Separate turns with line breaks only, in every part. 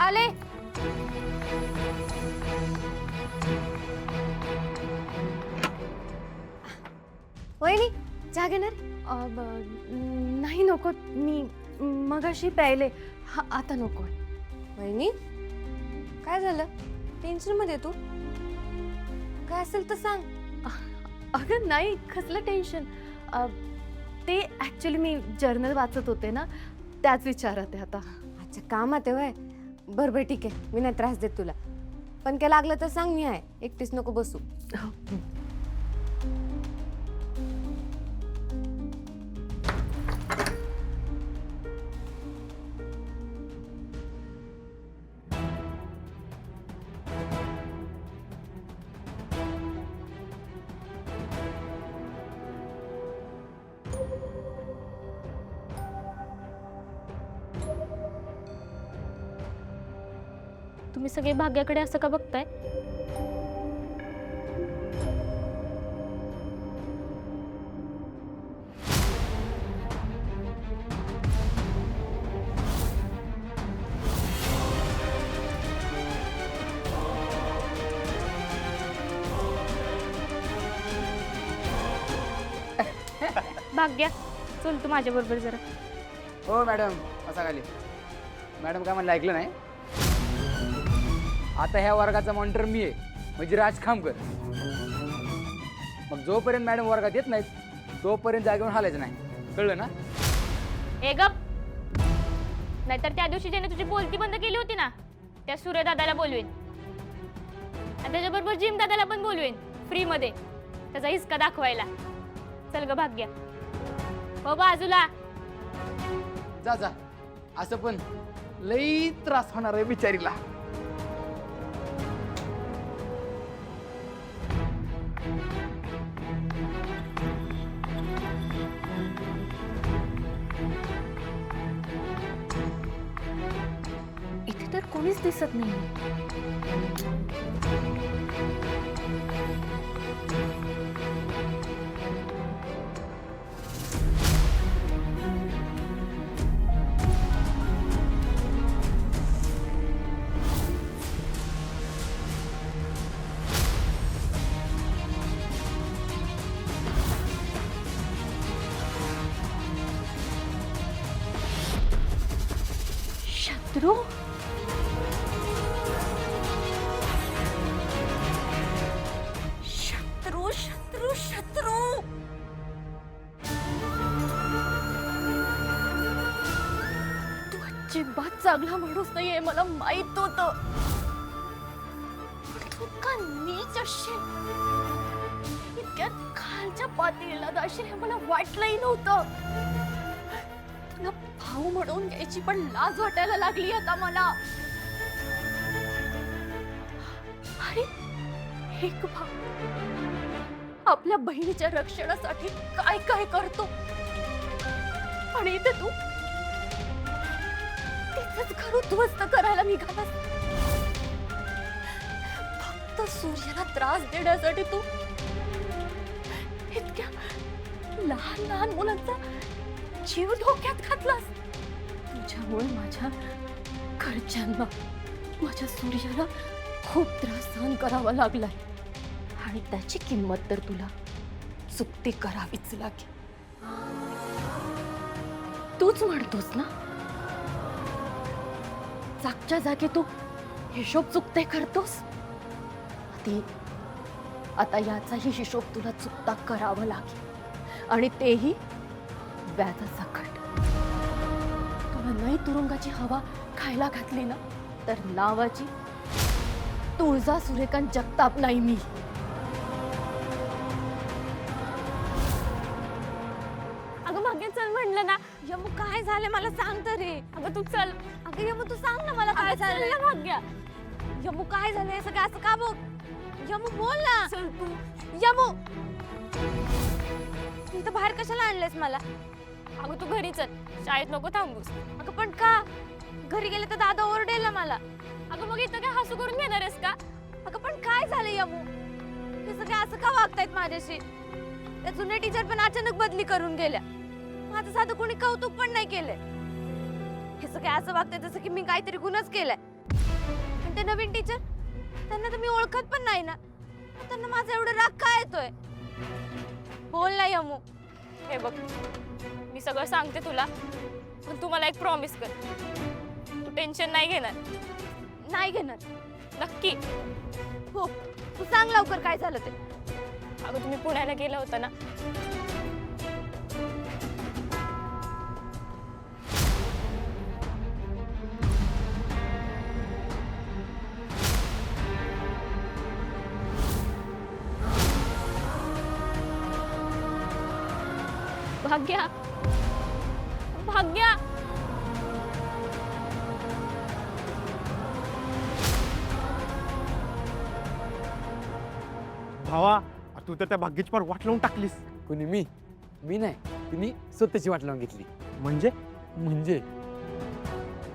आले. वहिनी चहा घेणार? नाही नको, मी मगाशी प्यायले. आता नको. वहिनी काय झालं? टेन्शन मध्ये तू? काय असेल तर सांग. अगं नाही, कसलं टेन्शन. ते ऍक्च्युली मी जर्नल वाचत होते ना, त्याच विचारात आहे आता. अच्छा, कामात आहे वय. बरं बरं ठीक आहे, मी नाही त्रास देत तुला. पण काय लागलं तर सांग, मी आहे. एकटीच नको बसू.
तुम्ही सगळे भाग्याकडे असं का बघताय? भाग्या, चल तू माझ्या बरोबर जरा.
हो मॅडम, असा खाली. मॅडम काय म्हणलं ऐकलं नाही? आता ह्या वर्गाचा मॉनिटर मी आहे, म्हणजे राज खामकर. मग जोपर्यंत मॅडम वर्गात येत नाहीत तोपर्यंत जागेवरून हालायचं नाही, कळलं ना?
ए गप, नाहीतर त्या दिवशी ज्याने तुझी बोलती बंद केली होती ना, त्या सूर्य दादाला बोलवेन आणि त्याच्याबरोबर जिम दादाला पण बोलवेन फ्री मध्ये, त्याचा हिसका दाखवायला. चल ग भाग्या, हो बाजूला.
जा जा, असं पण लई त्रास होणार आहे बिचारीला.
इथे तर कोणीच दिसत नाही. शत्रू, शत्रू, शत्रू, शत्रू. तू अजिबात चांगला माणूस नाहीये, मला माहित होतं. तू का नीच असशील, इतक्या खालच्या पातळीला जाशील हे मला वाटलंही नव्हतं. तुला भाऊ म्हणून घ्यायची पण लाज वाटायला लागली आता मला. अरे एक भाऊ आपल्या बहिणीच्या रक्षणासाठी काय काय करतो, आणि इथे तू तिचंच घर उद्ध्वस्त करायला निघालास. फक्त सूर्याला त्रास देण्यासाठी तू इतक्या लहान लहान मुलांचा जीव धोक्यात घातलास. तुझ्यामुळे माझ्या घरच्यांना, माझ्या सूर्याला खूप त्रास सहन करावा लागलाय, आणि त्याची किंमत तर तुला चुकती करावीच लागेल. तूच म्हणतोस ना, जागच्या जागी तू हिशोब चुकते करतोस. आता याचाही हिशोब तुला चुकता करावा लागेल, आणि तेही व्याजासकट. तुला नाही तुरुंगाची हवा खायला घातली ना, तर नावाची तुळजा सुरेकांत जगताप नाही मी. अगं भाग्य चल म्हणलं ना.
यमू काय झालं मला सांग तरी.
अगं तू चल.
अगं यमू तू सांग ना मला काय झालं.
चल ना भाग्या.
यमू काय झालंय सगळं असं का बघ. यमू बोल ना.
चल तू.
यमू इथं बाहेर कशाला आणलेस मला?
अगं तू घरी चल, शाळेत नको थांबूस.
अगं पण का? घरी गेले तर दादा ओरडेल ना मला.
अगं मग इथं काय हसू करून घेणार आहेस का?
अगं पण काय झालं यमू? हे सगळे असं का वागतायत माझ्याशी? त्या जुन्या टीचर पण अचानक बदली करून गेल्या. माझं साधं कोणी कौतुक पण नाही केलंय. हे सगळे असं वागताय जसं की मी काहीतरी गुन्हाच केलाय.
आणि ते नवीन टीचर, त्यांना तर मी ओळखत पण नाही ना, त्यांना माझा एवढा राग काय येतोय? बोल ना यमू.
हे बघ, मी सगळं सांगते तुला, पण तू मला एक प्रॉमिस कर. तू टेन्शन नाही घेणार?
नाही घेणार.
नक्की?
हो, तू सांग लवकर काय झालं ते.
अगं तुम्ही पुण्याला गेला होता ना, भाग्या, भाग्या.
भावा, तू तर त्या भाग्याची पण वाट लावून टाकलीस.
कोणी? मी नाही, तिने स्वतःची वाट लावून घेतली.
म्हणजे
म्हणजे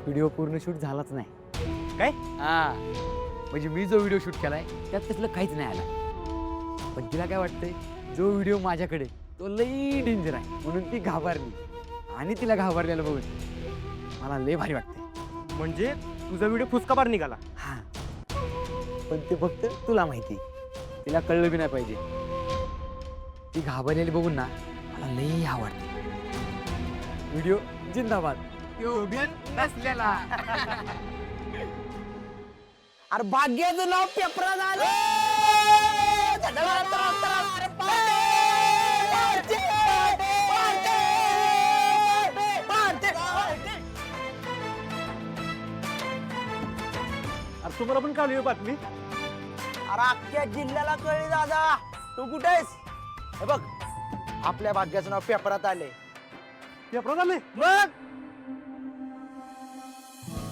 व्हिडिओ पूर्ण शूट झालाच नाही.
काय?
हा, म्हणजे मी जो व्हिडिओ शूट केलाय त्यात तसलं काहीच नाही आला. पण तिला काय वाटतंय, जो व्हिडिओ माझ्याकडे तो लई डेंजर आहे म्हणून ती घाबरली. आणि तिला घाबरलेलं बघून मला लय भारी वाटते.
म्हणजे तुझा व्हिडिओ फुसकाबार निघाला.
हा, पण ते फक्त तुला माहिती, तिला कळलं बी नाही पाहिजे. ती घाबरलेली बघून ना मला लई आवडते. व्हिडिओ जिंदाबाद. नसलेला.
अरे भाग्याचं नाव पेपरात आलं.
अरे तुम्हाला पण कळली बातमी?
अरे अख्ख्या जिल्ह्याला कळली दादा. तू कुठे आहेस? हे बघ, आपल्या भाग्याचं नाव पेपरात आले.
पेपरात आले?
मग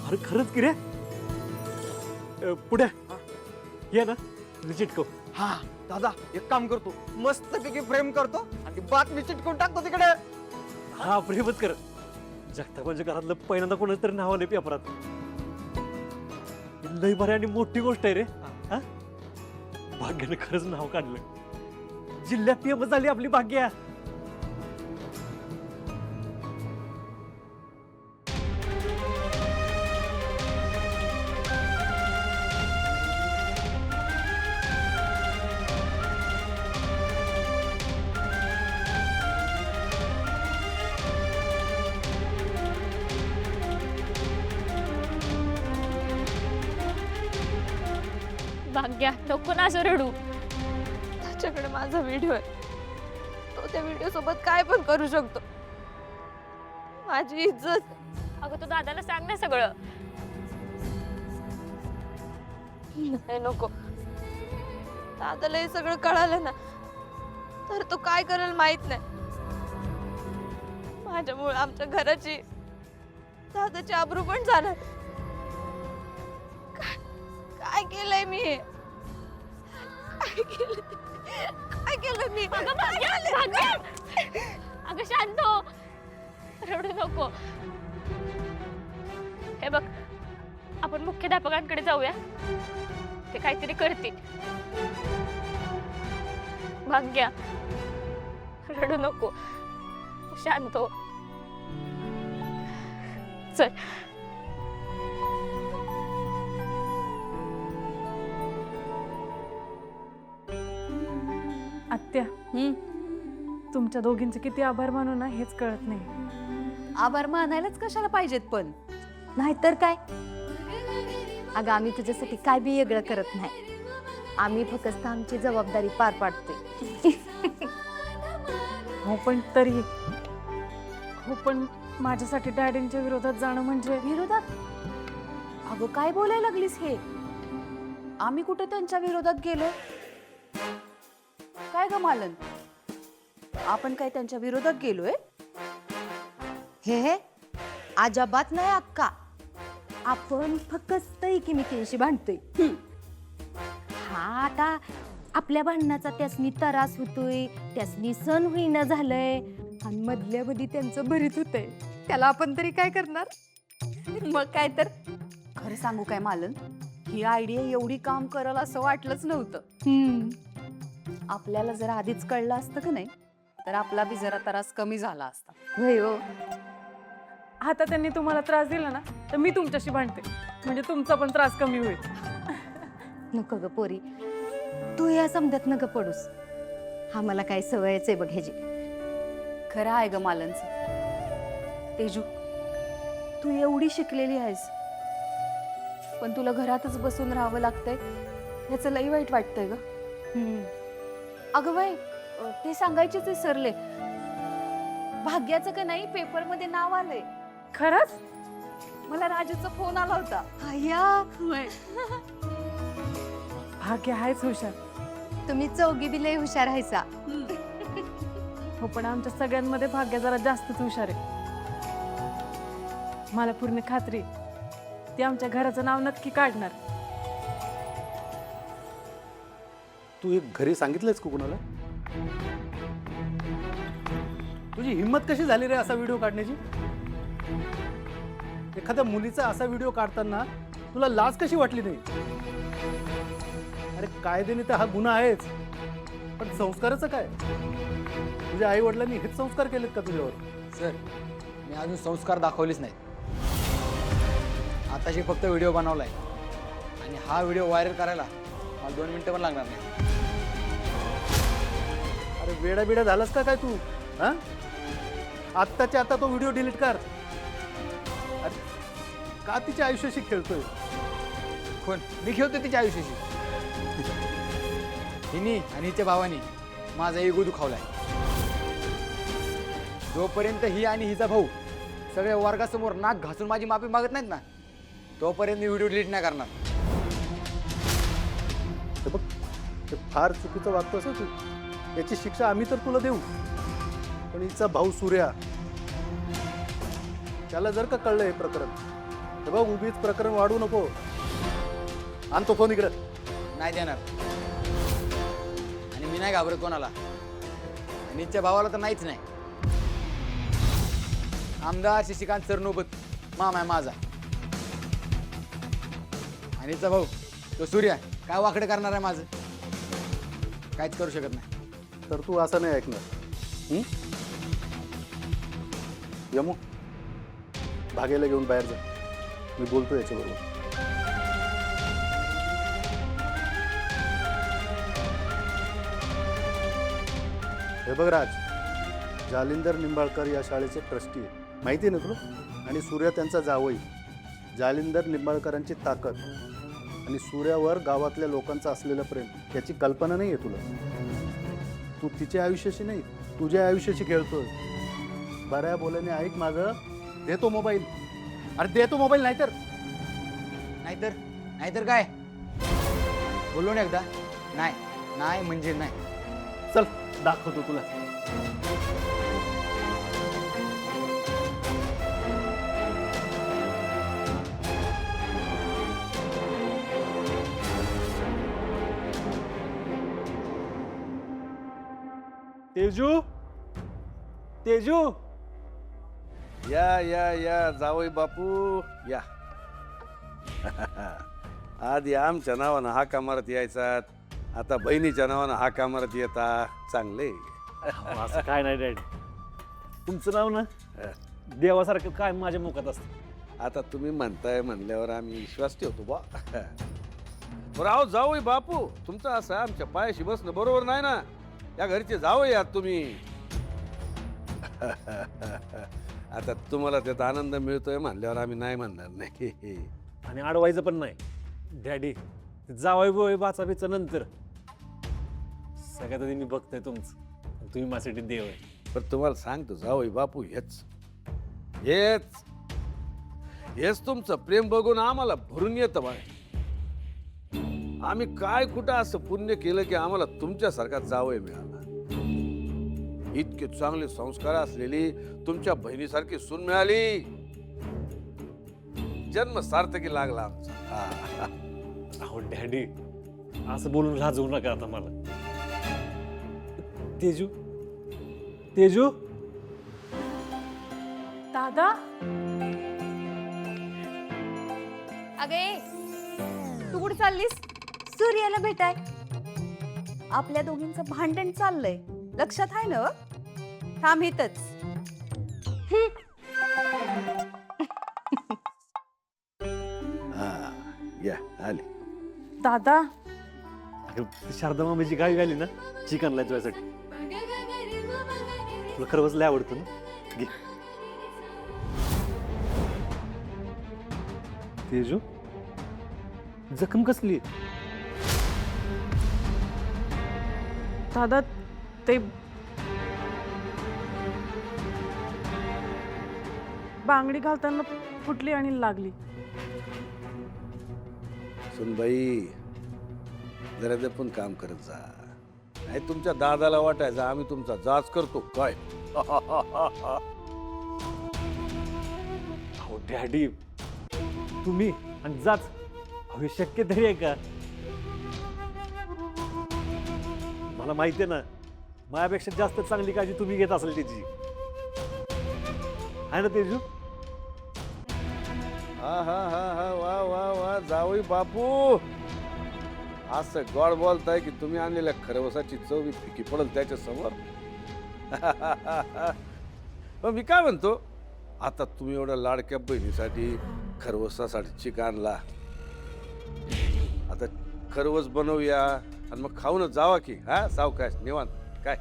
अरे खरंच की रे? पुढे ये ना, चिटकव.
हा दादा, एक काम करतो, मस्त पैकी फ्रेम करतो आणि बातमी चिटकून टाकतो तिकडे.
हा, प्रेमच कर. जगतापाच्या घरातलं पहिल्यांदा कोणाचं तरी नाव आले पेपरात. लई भारी आणि मोठी गोष्ट आहे रे. हा, भाग्याने खरंच नाव काढलं. जिल्ह्यात फेमस झाली आपली भाग्या.
भाग्या, नको ना असं रडू.
त्याच्याकडे माझा व्हिडिओ आहे, तो त्या व्हिडिओ सोबत काय पण करू शकतो. माझी इज्जत.
अगं तू दादाला सांग ना सगळं.
नाही, नको. दादाला हे सगळं कळालं ना तर तो काय करेल माहित नाही. माझ्यामुळे आमच्या घराची, दादाची आबरू पण जाणार. काय केलंय मी? काय केलं मी?
अगं भाग्या, भाग्या. अगं शांत हो, रडू नको. हे बघ, आपण मुख्याध्यापकांकडे जाऊया, ते काहीतरी करतील. भाग्या, रडू नको, शांत हो. चल.
आत्या, तुमच्या दोघींचे किती आभार मानू ना हेच कळत नाही.
आभार मानायलाच कशाला पाहिजेत पण, नाहीतर काय. अगं आम्ही तुझ्यासाठी काय बी वेगळं करत नाही. आम्ही फक्त आमची जबाबदारी पार पाडतोय.
हो पण तरी, हो पण माझ्यासाठी डॅडींच्या विरोधात जाणं म्हणजे.
विरोधात? अगं काय बोलायला लागलीस हे? आम्ही कुठे त्यांच्या विरोधात गेलो? काय ग मालन, आपण काय त्यांच्या विरोधात गेलोय? हे अजाबात नाही अक्का. आपण फक्त एकमेकींशी भांडतोय. हा, आता आपल्या भांडणाचा त्यासनी त्रास होतोय, त्यासनी सण होईना झालंय आणि मधल्या मध्ये त्यांचं भरीत होतंय. त्याला आपण तरी काय करणार? मग काय तर. खरं सांगू काय मालन, ही आयडिया एवढी काम करल असं वाटलंच नव्हतं. आपल्याला जर आधीच कळलं असतं का नाही तर आपला बी जरा त्रास कमी झाला असता.
होय हो. आता त्यांनी तुम्हाला त्रास दिला ना तर मी तुमच्याशी भांडते. म्हणजे तुमचा पण त्रास कमी होईल.
नको ग पोरी, तू या समजत नका पडूस. हा मला काय सवयच आहे बघ ह्याची. खरं आहे ग मालनचं. तेजू, तू एवढी शिकलेली आहेस, पण तुला घरातच बसून राहावं लागतंय, ह्याचं लई वाईट वाटतंय ग. अगं बाई, ते सांगायचेच विसरले. भाग्याचं का नाही पेपरमध्ये नाव आलंय.
खरंच?
मला राजूचा फोन आला होता. अय्या,
भाग्य आहेच हुशार.
तुम्ही चौघी बी लय हुशार आहेसा.
हो, पण आमच्या सगळ्यांमध्ये भाग्य जरा जास्तच हुशार आहे. मला पूर्ण खात्री आहे, ती आमच्या घराचं नाव नक्की काढणार.
तू एक घरी सांगितलंयस का कुणाला? तुझी हिंमत कशी झाली रे असा व्हिडिओ काढण्याची? एखाद्या मुलीचा असा व्हिडिओ काढताना तुला लाज कशी वाटली नाही? अरे कायद्याने तर हा गुन्हा आहेच, पण संस्काराचं काय? तुझ्या आई वडिलांनी हेच संस्कार केलेत का तुझ्यावर?
सर, मी अजून संस्कार दाखवलेच नाहीत. आताशी फक्त व्हिडिओ बनवलाय आणि हा व्हिडिओ व्हायरल करायला मला 2 मिनिटं पण लागणार नाही.
अरे वेडा बिडा झालास का काय तू? हा, आत्ताच्या आता तो व्हिडिओ डिलीट कर. अरे का तिच्या आयुष्याशी खेळतोय?
कोण? मी खेळतो तिच्या आयुष्याशी. हिनी आणि हिच्या भावानी माझा इगो दुखावलाय. जोपर्यंत ही आणि हिचा भाऊ सगळ्या वर्गासमोर नाक घासून माझी माफी मागत नाहीत ना, तोपर्यंत मी व्हिडिओ डिलीट नाही करणार.
हे बघ, ते फार चुकीचं वागतोस तू. याची शिक्षा आम्ही तर तुला देऊ, पण हिचा भाऊ सूर्या, त्याला जर का कळलं हे प्रकरण, हे बघ उगीच प्रकरण वाढू नको. आणतो फोन इकडे.
नाही देणार. आणि मी नाही घाबरत कोणाला. आणि हिच्या भावाला तर नाहीच नाही. आमदार शशिकांत सरनोबत मामा आहे माझा. आणि हिचा भाऊ तो सूर्या काय वाकडं करणार आहे माझं? काहीच करू शकत नाही.
तर तू असं नाही ऐकणार. यमू, भाग्याला घेऊन बाहेर जा. मी बोलतो याच्याबरोबर. हे बघ राज, जालिंदर निंबाळकर या शाळेचे ट्रस्टी आहे, माहिती आहे ना तुला? आणि सूर्या त्यांचा जावई. जालिंदर निंबाळकरांची ताकद आणि सूर्यावर गावातल्या लोकांचं असलेलं प्रेम याची कल्पना नाही आहे तुला. तू तिच्या आयुष्याशी नाही, तुझ्या आयुष्याशी खेळतोय. बऱ्या बोलाने ऐक माझं. देतो मोबाईल. अरे देतो मोबाईल, नाहीतर
नाहीतर नाहीतर काय? बोललो ना एकदा. नाही नाही म्हणजे नाही.
चल दाखवतो तुला. तेजू, तेजू,
या या या जावई बापू या. आधी आमच्या नावानं हाका मारत यायचात, आता बहिणीच्या नावानं हाका मारत येता. चांगले.
असं काय नाही डॅडी. तुमचं नाव ना देवासारखं काय माझ्या मुखात असतं.
आता तुम्ही म्हणताय म्हणल्यावर आम्ही विश्वास ठेवतो बा. बरं आहो जावई बापू, तुमचं असं आमच्या पायाशी बसणं बरोबर नाही ना. या घरचे जावई आहात तुम्ही. आता तुम्हाला त्यात आनंद मिळतोय म्हणल्यावर आम्ही नाही म्हणणार नाही.
आणि अडवायचं पण नाही डॅडी. जावाय बोय बाचाबीचं नंतर सगळ्यात आधी मी बघतोय तुमचं. तुम्ही माझ्यासाठी देव आहे.
पण तुम्हाला सांगतो जावई बापू, हेच हेच हेच तुमचं प्रेम बघून आम्हाला भरून येतं बाय. आम्ही काय कुठं असं पुण्य केलं की आम्हाला तुमच्यासारखा जावई मिळाला. इतके चांगले संस्कार असलेली तुमच्या बहिणीसारखी सून मिळाली. जन्म सार्थकी लागला आमचा.
अहो डॅडी, असं बोलून लाजवू नका आता मला. तेजू, तेजू,
दादा,
अगे तू कुठे चाललीस? सूर्याला भेटाय. आपल्या दोघींचं भांडण चाललंय, लक्षात आहे ना? थांब इथंच.
हा
दादा
शारदा मामाची गावी आली ना चिकनला तुझ्यासाठी तुला खरंच लय आवडतं ना घे तेजू जखम कसली
दादा ते बांगडी घालताना फुटली आणि लागली.
सुनबाई जरा ते पण काम करत जा नाही तुमच्या दादाला वाटायचं आम्ही तुमचा जाच करतो काय.
अहो डॅडी तुम्ही आणि जाच अहो हे शक्य तरी आहे का. मला माहिती आहे ना माझ्यापेक्षा जास्त चांगली काळजी तुम्ही घेत असाल त्याची आहे ना तेजू.
हा हा हा हा वा वा वा जावई बापू असं गॉड बोलताय की तुम्ही आणलेल्या खरवसाची चव बी फिकी पडल त्याच्या समोर. पण मी काय म्हणतो आता तुम्ही एवढ्या लाडक्या बहिणीसाठी खरवसासाठी चिक आणला आता खरवस बनवूया आणि मग खाऊनच जावा की हा सावकाश निवांत काय.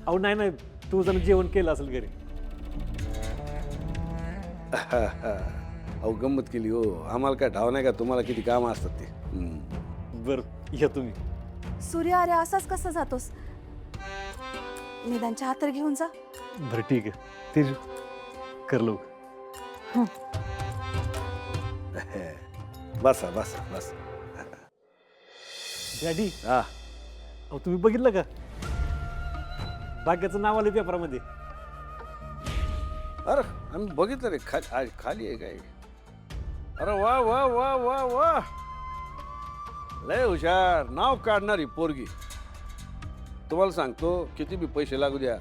अहो नाही नाही तू जण जेवण केलं असेल घरी.
अहो गंमत केली हो आम्हाला काय ठाव नाही का तुम्हाला किती कामं असतात ते.
बरं या तुम्ही.
सूर्या अरे असाच कसा जातोस निदान चहा तर घेऊन जा.
बरं ठीक आहे तेजू कर लवकर.
बसा बसा बसा.
डॅडी
हा
अहो तुम्ही बघितलं का भाग्याचं नाव आलं पेपरामध्ये.
अरे आम्ही बघितलं रे खाली आहे काय. अरे वा वा वा वा वा लय हुशार नाव काढणारी पोरगी. तुम्हाला सांगतो किती बी पैसे लागू द्या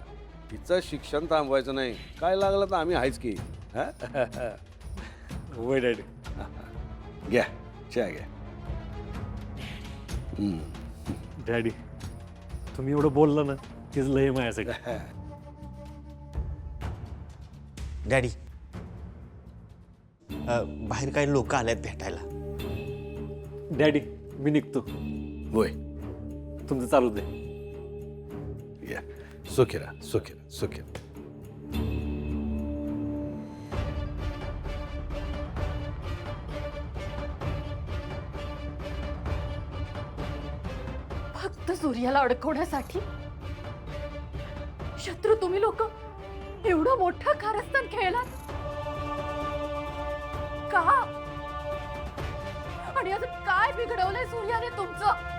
हिचं शिक्षण थांबवायचं नाही काय लागलं तर आम्ही आहेच की.
होय डॅडी.
घ्या चहा घ्या.
डॅडी तुम्ही एवढं बोललं ना तेच लय माझ्यासाठी.
डॅडी बाहेर काही लोक आल्यात भेटायला.
डॅडी मी निघतो.
होय
तुमचं चालू दे.
या सुखीरा सुखीरा सुखीरा.
फक्त सूर्याला अडकवण्यासाठी शत्रू तुम्ही लोक एवढं मोठं कारस्थान खेळलात का. आणि आता काय बिघडवलंय सूर्याने तुमचं.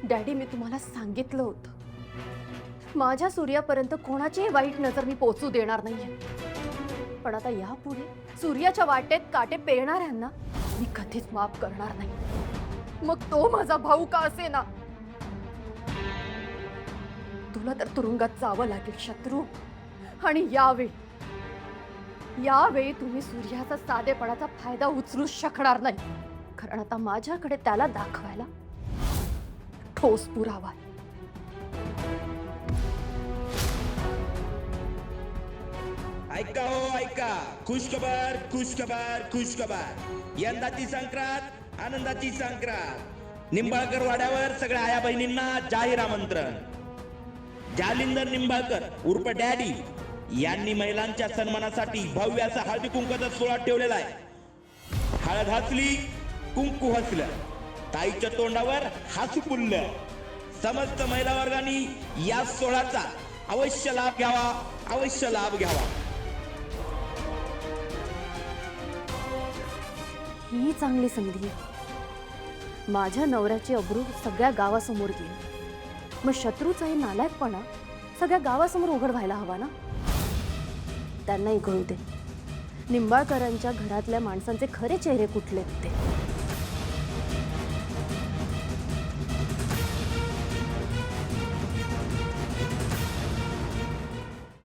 डॅडी मी तुम्हाला सांगितलं होतं माझ्या सूर्यापर्यंत कोणाचीही वाईट नजर मी पोचू देणार नाहीये. पण आता यापुढे सूर्याच्या वाटेत काटे पेरणाऱ्यांना मी कधीच माफ करणार नाही. मग तो माझा भाऊ का असे ना. तुला तर तुरुंगात जावं लागेल शत्रू. आणि यावेळी तुम्ही सूर्याचा साधेपणाचा फायदा उचलू शकणार नाही. कारण आता माझ्याकडे त्याला दाखवायला ठोस पुरावा.
ऐका हो ऐका खुशखबर खुशखबर खुशखबर. यंदाची संक्रांत आनंदाची संक्रांत. निंबाळकर वाड्यावर सगळ्या आया बहिणींना जाहीर आमंत्रण. जालिंदर निंबाळकर उर्फ डॅडी यांनी महिलांच्या सन्मानासाठी भव्य असा हळदी कुंकवाचा सोहळा ठेवलेला आहे. हळद हसली कुंकू हसलं ताईच्या तोंडावर हसू फुललं. समस्त महिला वर्गाने या सोहळ्याचा अवश्य लाभ घ्यावा अवश्य लाभ घ्यावा.
ही चांगली संधी आहे. माझ्या नवऱ्याची अब्रू सगळ्या गावासमोर गेली. मग शत्रूचाही नालायकपणा सगळ्या गावासमोर उघड व्हायला हवा ना. त्यांनाही कळू दे निंबाळकरांच्या घरातल्या माणसांचे खरे चेहरे कुठले होते.